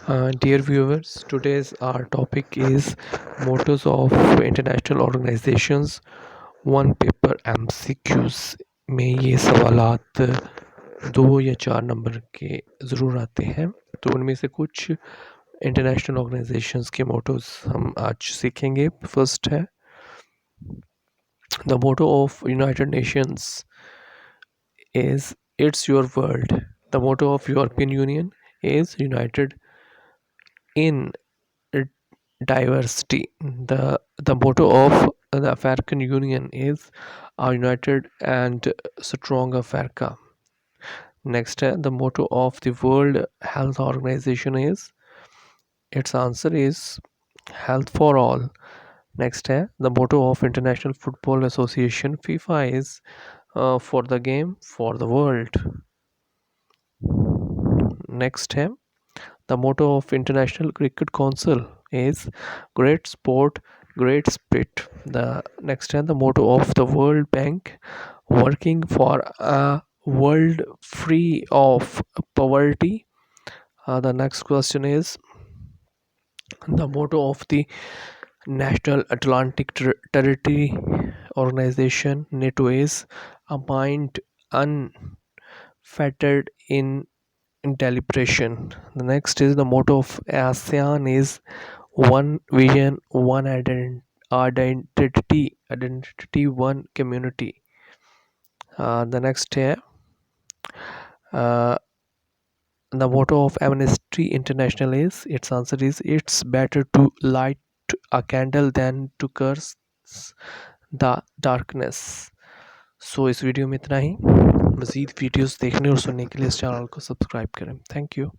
Dear viewers, today's our topic is mottos of international organizations. One paper MCQs में ये सवालात 2 या 4 number के ज़रूर आते हैं। तो उनमें से कुछ इंटरनेशनल ऑर्गेनाइजेशंस के मोटोस हम आज सीखेंगे। फर्स्ट है the motto of United Nations is it's your world. The motto of European Union is United in diversity. The motto of the African Union is a united and strong Africa. Next, the motto of the World Health Organization is its answer is health for all. Next, the motto of International Football Association FIFA is for the game for the world. Next, the motto of International Cricket Council is great sport, great spirit. The next and the motto of the World Bank, working for a world free of poverty. The next question is the motto of the National Atlantic Territory Organization NATO is a mind unfettered in deliberation. The next is the motto of ASEAN is one vision, one identity, one community. The next here, uh, the motto of Amnesty International is its answer is it's better to light a candle than to curse the darkness. सो इस video में इतना ही। मज़ीद videos देखने और सुनने के लिए इस चैनल को सब्सक्राइब करें। Thank you.